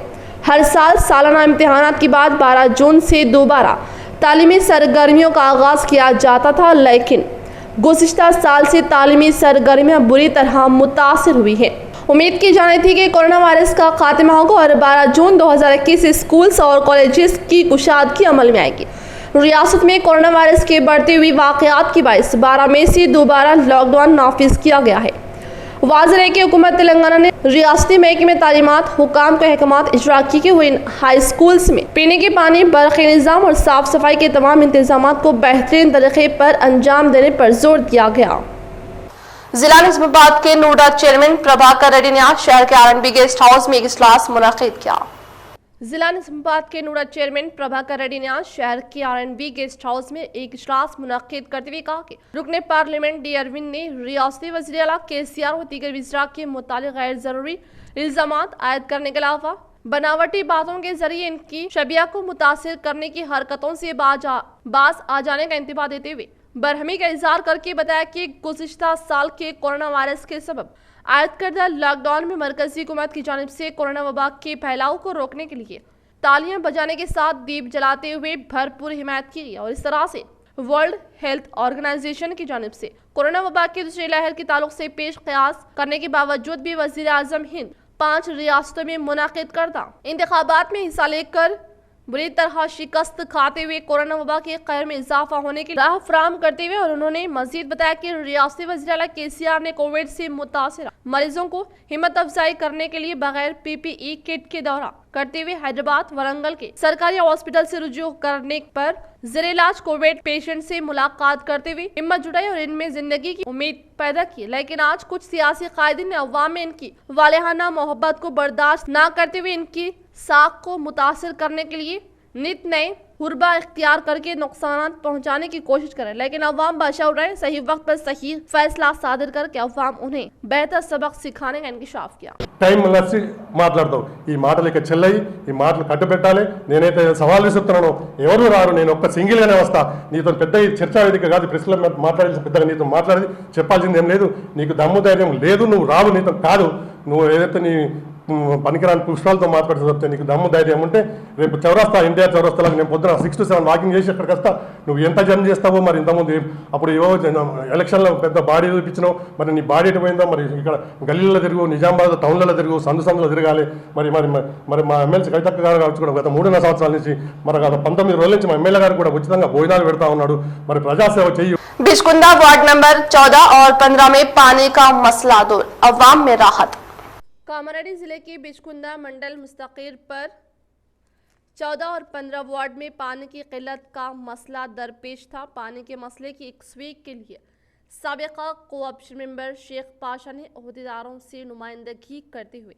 हर साल सालाना इम्तिहानात के बाद 12 जून से दोबारा तालीमी सरगर्मियों का आगाज़ किया जाता था, लेकिन गुज़िश्ता साल से तालीमी सरगर्मियाँ बुरी तरह मुतासिर हुई हैं। उम्मीद की जा रही थी कि कोरोना वायरस का खात्मा होगा और 12 जून 2021 से स्कूल्स और कॉलेजेस की कुशादगी अमल में आएगी। रियासत में कोरोना वायरस के बढ़ती हुई वाक़यात की बायस 12 मई से दोबारा लॉकडाउन नाफिज किया गया है। वाज़ेह है कि हुकूमत तेलंगाना ने रियासती महकमे तालीमात हुकाम के अहकामात इजरा किए हुए हाई स्कूल्स में पीने के पानी, बरक़ी निज़ाम और साफ़ सफाई के तमाम इंतजामात को बेहतरीन तरीक़े पर अंजाम देने पर जोर दिया गया। जिला निज़ामाबाद के नोडा चेयरमैन प्रभाकर रेड्डी ने आज शहर के आर&बी गेस्ट हाउस में एक इजलास मुनक़िद किया। जिला निज़ामाबाद के नोडा चेयरमैन प्रभाकर रेड्डी ने आज शहर के आर&बी गेस्ट हाउस में एक इजलास मुनक़िद करते हुए कहा कि रुकने पार्लियामेंट डी अरविंद ने रियासती वज़ीर आला KCR और दीगर वज़रा के मुतालिक गैर ज़रूरी इल्ज़ामात आयद करने के अलावा बनावटी बातों के जरिए इनकी शबिया को मुतासिर करने की हरकतों से बाज आ जाने का इंतबाह देते हुए बरहमी का इजहार करके बताया कि गुज़िश्ता साल के कोरोना वायरस के सबब आयद करदा लॉकडाउन में मरकजी हुकूमत की जानिब से कोरोना वबा के फैलाव को रोकने के लिए तालियां बजाने के साथ दीप जलाते हुए भरपूर हिमायत की गई और इस तरह से वर्ल्ड हेल्थ ऑर्गेनाइजेशन की जानिब से कोरोना वबा की दूसरी लहर के ताल्लुक से पेश कयास करने के बावजूद भी वज़ीर आज़म हिंद 5 रियासतों में मुनाकिद करदा इंतखाबात में हिस्सा लेकर बुरी तरह शिकस्त खाते हुए कोरोना वबा के कहर में इजाफा होने की राह फराहम करते हुए और उन्होंने मजीद बताया कि रियासती वज़ीर आला KCR ने कोविड से मुतासिर मरीजों को हिम्मत अफजाई करने के लिए बगैर PPE किट के दौरा करते हुए हैदराबाद वरंगल के सरकारी हॉस्पिटल से रुजू करने पर ज़ेर इलाज कोविड पेशेंट से मुलाकात करते हुए हिम्मत जुटाई और इनमें जिंदगी की उम्मीद पैदा की। लेकिन आज कुछ सियासी कायदीन ने अवाम में इनकी वालेहाना मोहब्बत को बर्दाश्त न करते हुए इनकी साख को मुतासिर करने के लिए नित नए हुरबा इख्तियार करके नुकसान पहुंचाने की कोशिश करें, लेकिन अवाम बादशाह रहे सही वक्त पर सही फैसला सादर करके अवाम उन्हें बेहतर सबक सिखाने का इंकशाफ किया। టైం నచ్చి మాట్లాడతావు ఈ మాటలు ఇక చెల్లయి ఈ మాటలు కట్టుబెట్టాలి నేనైతే సవాల్ విసురుతున్నాను ఎవరు రారు నేను ఒక్క సింగిల్ గానే వస్తా నీతో పెద్ద చర్చా వేదిక కాదు ప్రెస్లో మాట్లాడాల్సిన పెద్దగా నీతో మాట్లాడి చెప్పాల్సింది ఏం లేదు నీకు దమ్ము ధైర్యం లేదు నువ్వు రావు నీతో కాదు నువ్వు ఏదైతే నీ పనికిరాని పుష్పాలతో మాట్లాడుతూ నీకు దమ్ము ధైర్యం ఉంటే రేపు చౌరస్తా ఇండియా చౌరస్తాలకు నేను పొద్దున 6 to 7 వాకింగ్ చేసి అక్కడికి వస్తా నువ్వు ఎంత జర్నీ చేస్తావో మరి ఇంతకుముందు అప్పుడు ఏవో ఎలక్షన్లో పెద్ద బాడీ చూపించినావు మరి నీ బాడీ ఎటు పోయిందో మరి ఇక్కడ గల్లీలో తిరుగు నిజామాబాద్ టౌన్లలో తిరుగు సందులో తిరగాలి మరి మరి మరి మా ఎమ్మెల్సీ కవితక్క గారు కావచ్చు కూడా గత 3.5 సంవత్సరాల నుంచి మరి గత 19 రోజుల నుంచి మా ఎమ్మెల్యే గారు కూడా ఉచితంగా భోజనాలు పెడతా ఉన్నాడు మరి ప్రజాసేవ చెయ్యి। बिचकुंदा वार्ड नंबर 14 और 15 में पानी का मसला दूर, अवाम में राहत। कामारेड्डी जिले की बिचकुंदा मंडल मुस्तकिर पर 14 और 15 वार्ड में पानी की किल्लत का मसला दरपेश था। पानी के मसले की एक्सवीक के लिए साबिका कोऑप्शन मेंबर शेख पाशा ने अहदेदारों से नुमाइंदगी करते हुए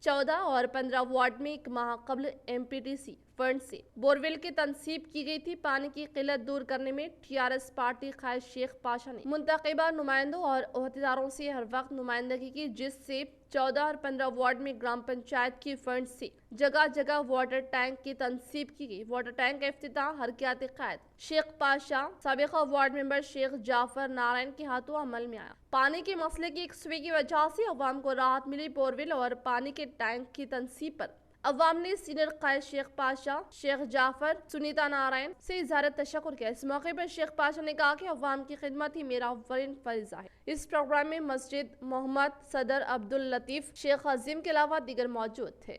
14 और 15 वार्ड में 1 माह कबल MPTC फंड से बोरवेल की तनसीब की गई थी। पानी की किल्लत दूर करने में टीआरएस पार्टी कायद शेख पाशा ने मुंतखबा नुमाइंदों और अहदेदारों से हर वक्त नुमाइंदगी की, जिससे 14 और 15 वार्ड में ग्राम पंचायत की फंड से जगह जगह वाटर टैंक की तनसीब की गई। वाटर टैंक का इफ्तिताह हरकियात कायद शेख पाशा साबिका वार्ड मेंबर शेख जाफर नारायण के हाथों अमल में आया। पानी के मसले की एकसुई की वजह से अवाम को राहत मिली। बोरवेल और पानी के टैंक की तनसीब पर अवाम ने सीनियर कायद शेख पाशा, शेख जाफर, सुनीता नारायण से इजहार तशक्कुर किया। इस मौके पर शेख पाशा ने कहा कि अवाम की खिदमत ही मेरा अव्वलिन फरीज़ा है। इस प्रोग्राम में मस्जिद मोहम्मद सदर अब्दुल लतीफ, शेख अजीम के अलावा दीगर मौजूद थे।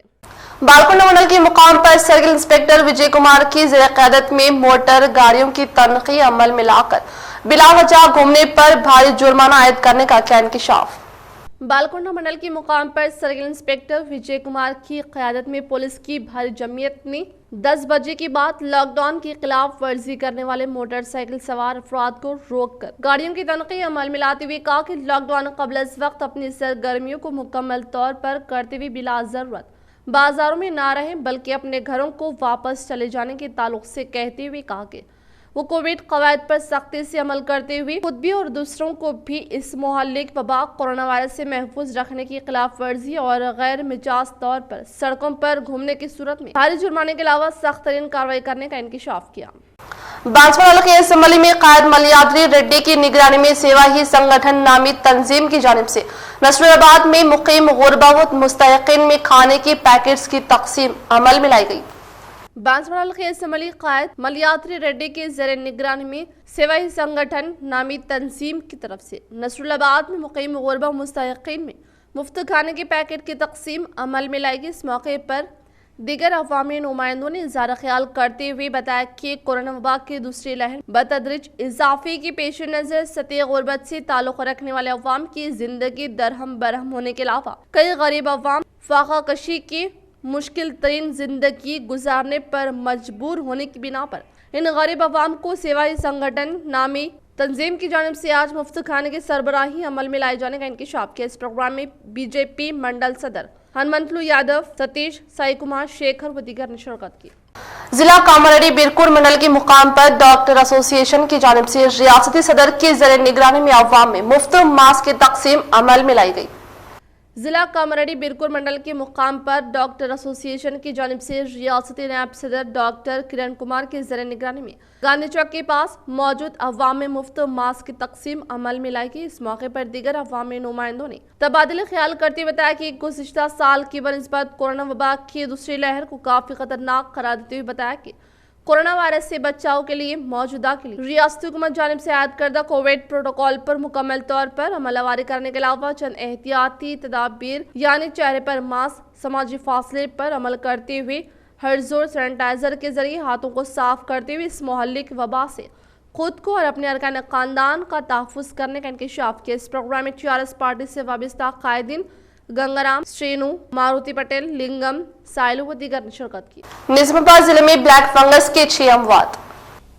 बालकोंडा मंडल के मुकाम पर सर्किल इंस्पेक्टर विजय कुमार की ज़ेर क़यादत में मोटर गाड़ियों की तनख़ी अमल में लाकर बिला वजह घूमने पर भारी जुर्माना आयद करने का क्या इंकशाफ। बालकोंडा मंडल के मुकाम पर सर्किल इंस्पेक्टर विजय कुमार की क़यादत में पुलिस की भारी जमीयत ने 10 बजे के बाद लॉकडाउन की खिलाफ वर्जी करने वाले मोटरसाइकिल सवार अफराद को रोककर गाड़ियों की तनख़ी अमल में लाते हुए कहा कि लॉकडाउन कबल इस वक्त अपनी सरगर्मियों को मुकम्मल तौर पर करते हुए बिला ज़रूरत बाजारों में ना रहें, बल्कि अपने घरों को वापस चले जाने के ताल्लुक से कहते हुए कहा कि वो कोविड कवायद पर सख्ती से अमल करते हुए खुद भी और दूसरों को भी इस मोहल्लिक वबा कोरोना वायरस से महफूज रखने की खिलाफ वर्जी और गैर मिजाज तौर पर सड़कों पर घूमने की सूरत में भारी जुर्माने के अलावा सख्त तरीन कार्रवाई करने का इंकशाफ किया। बांसवाड़ा के असम्बली में कायद मलयाद्री रेड्डी की निगरानी में सेवा ही संगठन नामी तंजीम की जानिब से नसरुल्लाबाद में मुकीम गुरबा व मुस्तहिकीन में खाने की पैकेट्स की तकसीम अमल में लाई गई। बांसवाड़ा के असम्बली कायद मलयाद्री रेड्डी के ज़ेर निगरानी में सेवा ही संगठन नामी तंजीम की तरफ से नसरुल्लाबाद में मुकीम गुरबा मुस्तहिकीन में मुफ्त खाने के पैकेट की तकसीम अमल में लाई गई। इस मौके पर दीगर अवामी नुमाइंदों ने इज़हार ख्याल करते हुए बताया कि कोरोना वबा की दूसरी लहर बतदरीज इजाफे के पेश नज़र सतह गुरबत से ताल्लुक़ रखने वाले अवाम की जिंदगी दरहम बरहम होने के अलावा कई गरीब अवाम फाका कशी की मुश्किल तरीन जिंदगी गुजारने पर मजबूर होने की बिना पर इन गरीब अवाम को सेवाई संगठन नामी तंजीम की जानिब से आज मुफ्त खाने की सरबराही अमल में लाए जाने का इंकशाफ किया। इस प्रोग्राम में बीजेपी मंडल सदर हनुमंतलू यादव, सतीश, साई कुमार, शेखर व दीगर ने शिरकत की। जिला कामारेड्डी बिरकुर मंडल के मुकाम पर डॉक्टर एसोसिएशन की जानिब से रियासती सदर के ज़ेर निगरानी में अवाम में मुफ्त मास्क की तकसीम अमल में लाई गई। जिला कामारेड्डी बिरकुर मंडल के मुकाम पर डॉक्टर एसोसिएशन की जानिब से रियासती नायब सदर डॉक्टर किरण कुमार के ज़ेर निगरानी में गांधी चौक के पास मौजूद अवाम में मुफ्त मास्क की तकसीम अमल में लाई गई। इस मौके पर दीगर अवामी नुमाइंदों ने तबादले ख्याल करते हुए बताया कि गुज़िश्ता साल की बनिस्बत कोरोना वबा की दूसरी लहर को काफी खतरनाक करार देते हुए बताया कि कोरोना वायरस से बचाव के लिए मौजूदा के लिए रियासती हुकूमत जानिब से आयद करदा कोविड प्रोटोकॉल पर मुकम्मल तौर पर अमलवारी करने के अलावा चंद एहतियाती तदाबीर यानी चेहरे पर मास्क, समाजी फासले पर अमल करते हुए हर जोर सैनिटाइजर के जरिए हाथों को साफ करते हुए इस मोहल्लिक वबा से खुद को और अपने अरकान खानदान का तहफ़्फ़ुज़ करने का इंकशाफ किया। इस प्रोग्राम में टीआरएस पार्टी से वाबस्ता कायदीन गंगाराम, श्रेणु, मारुति पटेल, लिंगम, साइलू व दीगर ने शिरकत की। निजामाबाद जिले में ब्लैक फंगस के 6 अमवात।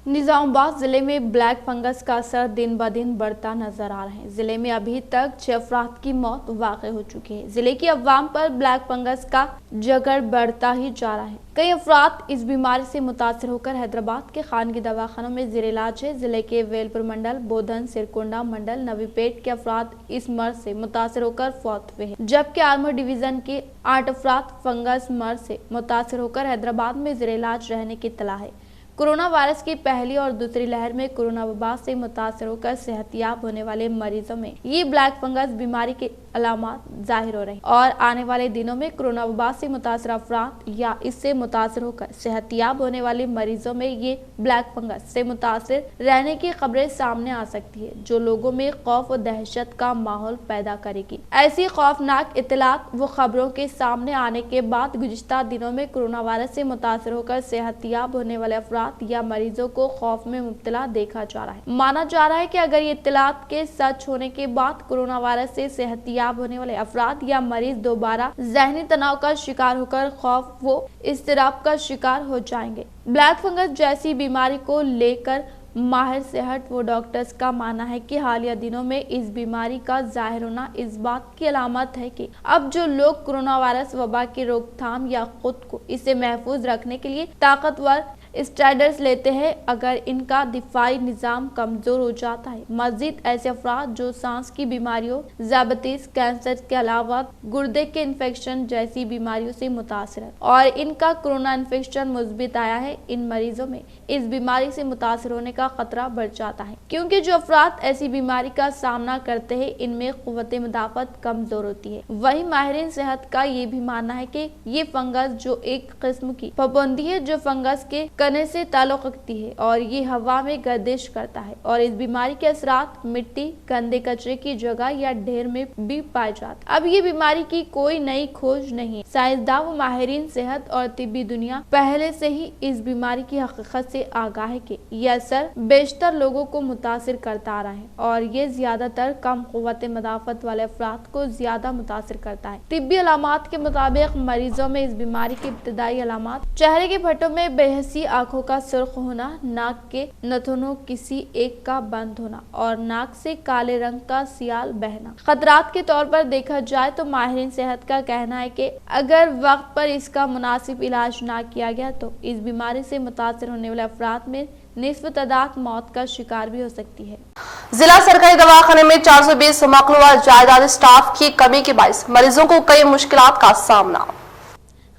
निजामाबाद जिले में ब्लैक फंगस का असर दिन ब दिन बढ़ता नजर आ रहा है। जिले में अभी तक 6 अफराद की मौत वाक़ हो चुकी है। जिले की अवाम पर ब्लैक फंगस का जगर बढ़ता ही जा रहा है। कई अफराद इस बीमारी से मुतासर होकर हैदराबाद के खानगी दवाखानों में ज़ेर इलाज है। जिले के वेलपुर मंडल, बोधन, सिरकुंडा मंडल, नवीपेट के अफराद इस मर्ज से मुतासर होकर फौत हुए हैं, जबकि आर्मर डिवीजन के 8 अफराद फंगस मर्ज से मुतासर होकर हैदराबाद में ज़ेर इलाज रहने की इत्तला है। कोरोना वायरस की पहली और दूसरी लहर में कोरोना वबा से मुतासर होकर सेहतियाब होने वाले मरीजों में ये ब्लैक फंगस बीमारी के अलामात जाहिर हो रही और आने वाले दिनों में कोरोना वबा से मुतासर अफराद या इससे मुतासर होकर सेहतियाब होने वाले मरीजों में ये ब्लैक फंगस से मुतासर रहने की खबरें सामने आ सकती है, जो लोगों में खौफ और दहशत का माहौल पैदा करेगी। ऐसी खौफनाक इत्तलात व खबरों के सामने आने के बाद गुज़िश्ता दिनों में कोरोना वायरस से मुतासर होकर सेहतियाब होने वाले अफराद या मरीजों को खौफ में मुब्तला देखा जा रहा है। माना जा रहा है कि अगर ये इत्तलात के सच होने के बाद कोरोना वायरस से सेहतियाब होने वाले अफराद या मरीज दोबारा ज़हनी तनाव का शिकार होकर खौफ व इज़्तिराब का शिकार हो जाएंगे। ब्लैक फंगस जैसी बीमारी को लेकर माहिर सेहत व डॉक्टर्स का मानना है कि हालिया दिनों में इस बीमारी का जाहिर होना इस बात की अलामत है कि अब जो लोग कोरोना वायरस वबा की रोकथाम या खुद को इससे महफूज रखने के लिए ताकतवर स्टेरॉइड्स लेते हैं, अगर इनका दिफाई निज़ाम कमजोर हो जाता है। मजीद ऐसे अफराद जो सांस की बीमारियों, ज़ियाबतीस, कैंसर के अलावा गुर्दे के इन्फेक्शन जैसी बीमारियों से मुतासर है और इनका कोरोना इन्फेक्शन मुस्बित आया है, इन मरीजों में इस बीमारी से मुतासर होने का खतरा बढ़ जाता है, क्योंकि जो अफराद ऐसी बीमारी का सामना करते हैं इनमें क़ुव्वत मुदाफ़त कमजोर होती है। वही माहिरीन सेहत का ये भी मानना है कि ये फंगस जो एक किस्म की फफूंदी है जो फंगस के कने से ताल्लुक रखती है और ये हवा में गर्दिश करता है और इस बीमारी के असरात मिट्टी, गंदे कचरे की जगह या ढेर में भी पाए जाते। अब ये बीमारी की कोई नई खोज नहीं है। साइंसदान व माहिरीन सेहत और तिब्बी दुनिया पहले से ही इस बीमारी की हकीकत से आगाह है कि यह असर बेशतर लोगों को मुतासिर करता आ रहा है और ये ज्यादातर कम क़ुव्वत मुदाफ़त वाले अफराद को ज्यादा मुतासिर करता है। तिब्बी अलामात के मुताबिक मरीजों में इस बीमारी की इब्तदाई अलामात चेहरे के फटों में बेहसी, आंखों का सुर्ख होना, नाक के नथुनों किसी एक का बंद होना और नाक से काले रंग का सियाल बहना। खतरात के तौर पर देखा जाए तो माहिरीन सेहत का कहना है कि अगर वक्त पर इसका मुनासिब इलाज ना किया गया तो इस बीमारी से मुतासर होने वाले अफराद में निस्फ तादाद मौत का शिकार भी हो सकती है। जिला सरकारी दवाखाने में 420 मखलूआ जायदाद स्टाफ की कमी के बायस मरीजों को कई मुश्किलात का सामना।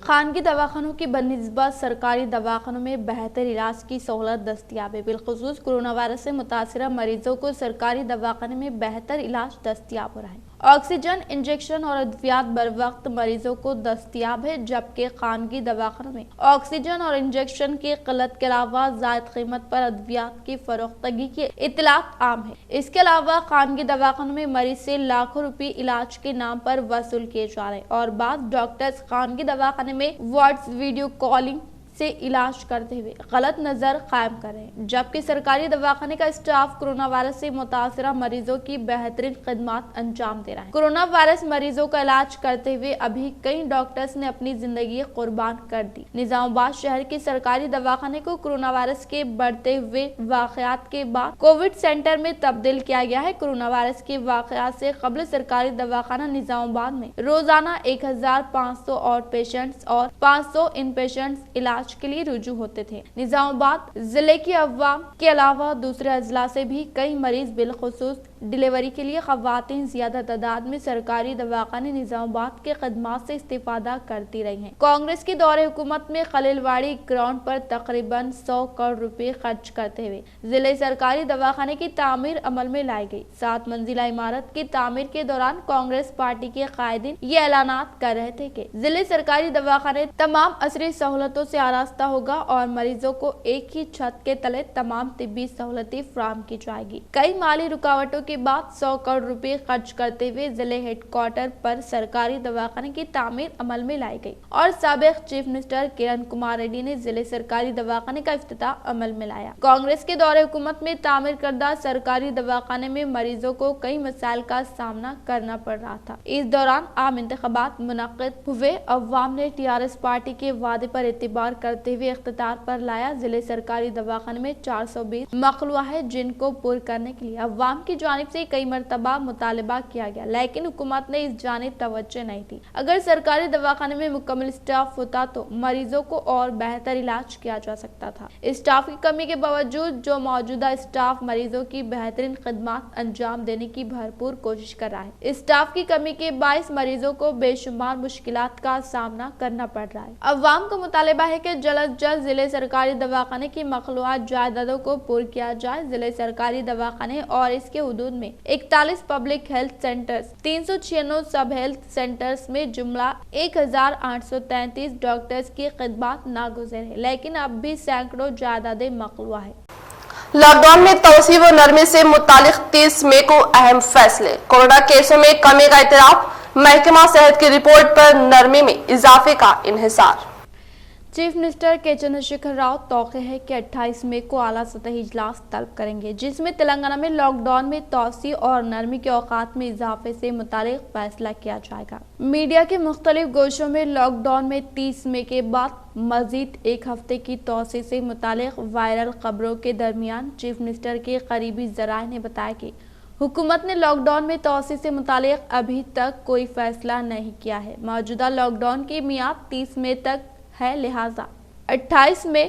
खानगी दवाखानों की बनिस्बत सरकारी दवाखानों में बेहतर इलाज की सहूलत दस्तियाब है। बिलखुसूस कोरोना वायरस से मुतासरा मरीजों को सरकारी दवाखाने में बेहतर इलाज दस्तियाब हो रहा है। ऑक्सीजन, इंजेक्शन और अद्वियात बर वक्त मरीजों को दस्तियाब है, जबकि खानगी दवाखानों में ऑक्सीजन और इंजेक्शन की किल्लत के अलावा ज़ायद कीमत पर अद्वियात की फरोख्तगी की इत्तलात आम है। इसके अलावा खानगी दवाखानों में मरीज से लाखों रुपए इलाज के नाम पर वसूल किए जा रहे हैं और बाद डॉक्टर्स खानगी दवाखाने में व्हाट्स वीडियो कॉलिंग से इलाज करते हुए गलत नजर कायम कर रहे हैं, जबकि सरकारी दवाखाने का स्टाफ कोरोना वायरस से मुतासरा मरीजों की बेहतरीन खिदमत अंजाम दे रहा है। कोरोना वायरस मरीजों का इलाज करते हुए अभी कई डॉक्टर्स ने अपनी जिंदगी कुर्बान कर दी। निजामाबाद शहर के सरकारी दवाखाने को कोरोना वायरस के बढ़ते हुए वाकयात के बाद कोविड सेंटर में तब्दील किया गया है। कोरोना वायरस के वाकयात से कबल सरकारी दवाखाना निजामाबाद में रोजाना 1500 आउट पेशेंट्स और 500 इन पेशेंट्स इलाज के लिए रुजू होते थे। निजामाबाद जिले की अवाम के अलावा दूसरे अजला से भी कई मरीज बिलखुसूस डिलीवरी के लिए खवातीन ज्यादा तादाद में सरकारी दवाखाने निजामाबाद के खदमात से इस्तेफादा करती रही हैं। कांग्रेस के दौरे हुकूमत में खलीलवाड़ी ग्राउंड पर तकरीबन 100 करोड़ रुपए खर्च करते हुए जिले सरकारी दवाखाने की तामीर अमल में लाई गई। 7 मंजिला इमारत की तामीर के दौरान कांग्रेस पार्टी के कायदीन ये ऐलानात कर रहे थे कि जिले सरकारी दवाखाने तमाम असरी सहूलतों से आरास्ता होगा और मरीजों को एक ही छत के तले तमाम तिब्बी सहूलतें फराहम की जाएगी। कई माली रुकावटों के बाद 100 करोड़ रुपए खर्च करते हुए जिले हेडक्वार्टर पर सरकारी दवाखाने की तामीर अमल में लाई गई और साबिक चीफ मिनिस्टर किरण कुमार रेड्डी ने जिले सरकारी दवाखाने का इफ्तिताह अमल में लाया। कांग्रेस के दौरे हुकूमत में तामीर करदा सरकारी दवाखाने में मरीजों को कई मसाइल का सामना करना पड़ रहा था। इस दौरान आम इंतखाबात मुनक्किद हुए। अवाम ने टीआरएस पार्टी के वादे पर एतबार करते हुए इख्तियार पर लाया। जिले सरकारी दवाखाने में 420 मखलूआ है, जिनको पूरा करने के लिए अवाम की जानिब से कई मरतबा मुतालबा किया गया, लेकिन हुकूमत ने इस जानिब तवज्जो नहीं दी। अगर सरकारी दवाखाने में मुकम्मल स्टाफ होता तो मरीजों को और बेहतर इलाज किया जा सकता था। स्टाफ की कमी के बावजूद जो मौजूदा स्टाफ मरीजों की बेहतरीन खिदमत अंजाम देने की भरपूर कोशिश कर रहा है। स्टाफ की कमी के बायस मरीजों को बेशुमार मुश्किलात का सामना करना पड़ रहा है। अवाम का मुतालबा है कि जल्द जल्द जिले सरकारी दवाखाने की मखलूआत जायदादों को पूरा किया जाए। जिले सरकारी दवाखाने और इसके हुदूद में 41 पब्लिक हेल्थ सेंटर्स, 396 सब हेल्थ सेंटर्स में जुमला 1833 डॉक्टर्स की खिदमत नागुज़र है, लेकिन अब भी सैकड़ों जायदादें मखलूआ है। लॉकडाउन में तोसी व नरमी से मुतालिक 30 मई को अहम फैसले। कोरोना केसों में कमी का इतराफ, महकमा सेहत की रिपोर्ट पर नरमी में इजाफे का इन्हिसार। चीफ मिनिस्टर के चंद्रशेखर राव तौक़े है कि 28 मई को आला सतही इजलास तलब करेंगे, जिसमें तेलंगाना में लॉकडाउन में तोसी और नरमी के औकात में इजाफे से मुतालिक फैसला किया जाएगा। मीडिया के मुख्तलिफ गोशों में लॉकडाउन में 30 मई के बाद मजीद एक हफ्ते की तोसी से मुतालिक वायरल खबरों के दरमियान चीफ मिनिस्टर के करीबी ज़राए ने बताया कि हुकूमत ने लॉकडाउन में तोसी से मुतालिक अभी तक कोई फैसला नहीं किया है। मौजूदा लॉकडाउन की मियाद 30 मई तक है, लिहाजा 28 मई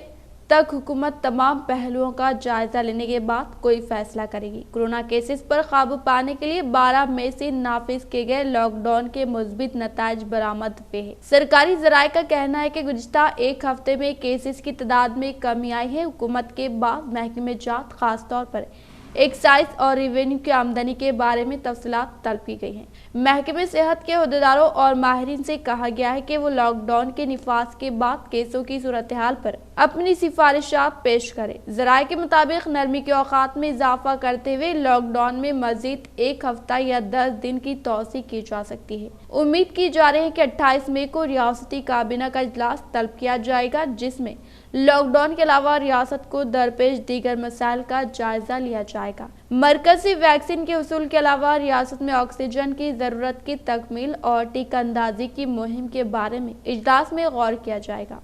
तक हुकूमत तमाम पहलुओं का जायजा लेने के बाद कोई फैसला करेगी। कोरोना केसेस पर काबू पाने के लिए 12 मई से नाफिज किए गए लॉकडाउन के मुस्बित नताइज बरामद हुए हैं। सरकारी जराये का कहना है कि गुज़िश्ता एक हफ्ते में केसेस की तादाद में कमी आई है। हुकूमत के बाद महकमे जात खास तौर पर एक्साइज और रेवेन्यू की आमदनी के बारे में तफसीलात तलब की गई हैं। महकमे सेहत के अहदेदारों और माहिरीन से कहा गया है कि वो लॉकडाउन के निफाज के बाद केसों की सूरत हाल पर अपनी सिफारिशात पेश करें। ज़राए के मुताबिक नरमी के औकात में इजाफा करते हुए लॉकडाउन में मजीद एक हफ्ता या 10 दिन की तोसी की जा सकती है। उम्मीद की जा रही है कि 28 मई को रियासती काबीना का इजलास तलब किया जाएगा, जिसमें लॉकडाउन के अलावा रियासत को दरपेश दीगर मसाइल का जायजा लिया जाएगा। मरकजी वैक्सीन के उसूल के अलावा रियासत में ऑक्सीजन की जरूरत की तकमील और टीका अंदाजी की मुहिम के बारे में इजलास में गौर किया जाएगा।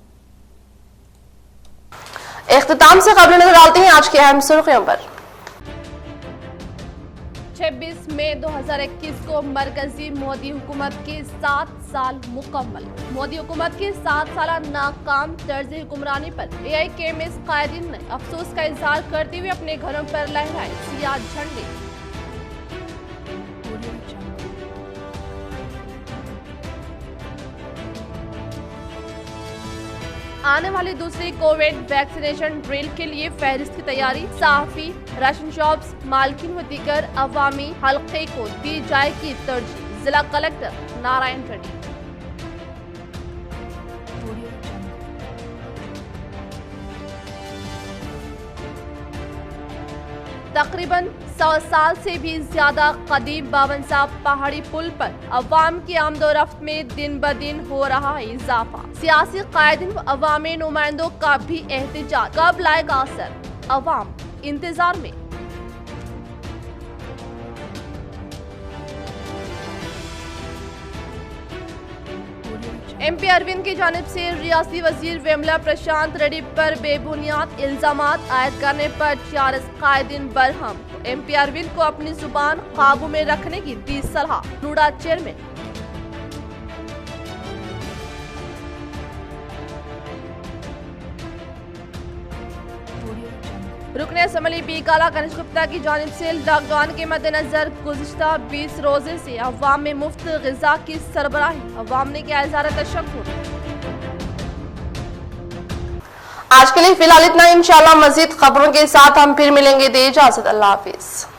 इख्तिताम से खबरें नजर डालते हैं आज की अहम सुर्खियों पर। 26 मई 2021 को मरकजी मोदी हुकूमत के 7 साल मुकम्मल। मोदी हुकूमत की 7 साल नाकाम तर्ज हुक्मरानी पर AIKMS कायदीन ने अफसोस का इजहार करते हुए अपने घरों पर लहराए सियाह झंडे। आने वाली दूसरी कोविड वैक्सीनेशन ड्रिल के लिए फहरिस्त की तैयारी। सहाफी, राशन शॉप्स, मालकिन व दीगर अवामी हल्के को दी जाएगी तरजीह। जिला कलेक्टर नारायण रेड्डी। तकरीबन 100 साल से भी ज्यादा कदीम 52 पहाड़ी पुल पर अवाम की आमदोरफ्त में दिन ब दिन हो रहा है इजाफा। सियासी कायदीन व अवामी नुमाइंदों का भी एहतजाज। कब लाएगा असर, अवाम इंतजार में। MP अरविंद की जानिब से रियासती वजीर वेमला प्रशांत रेड्डी पर बेबुनियाद इल्जामात आयद करने पर TRS कायदीन बरहम। MP अरविंद को अपनी जुबान काबू में रखने की दी सलाह। नूडा चेयरमैन। रुकने असम्बली बी काला गणेश गुप्ता की जानिब से लॉकडाउन के मद्देनजर गुज़िश्ता 20 रोजे से अवाम में मुफ्त ग़िज़ा की सरबराही। अवाम ने किया इज़हार तशक्कुर। आज के लिए फिलहाल इतना। इंशाल्लाह मज़ीद खबरों के साथ हम फिर मिलेंगे। दे इजाज़त, अल्लाह हाफिज़।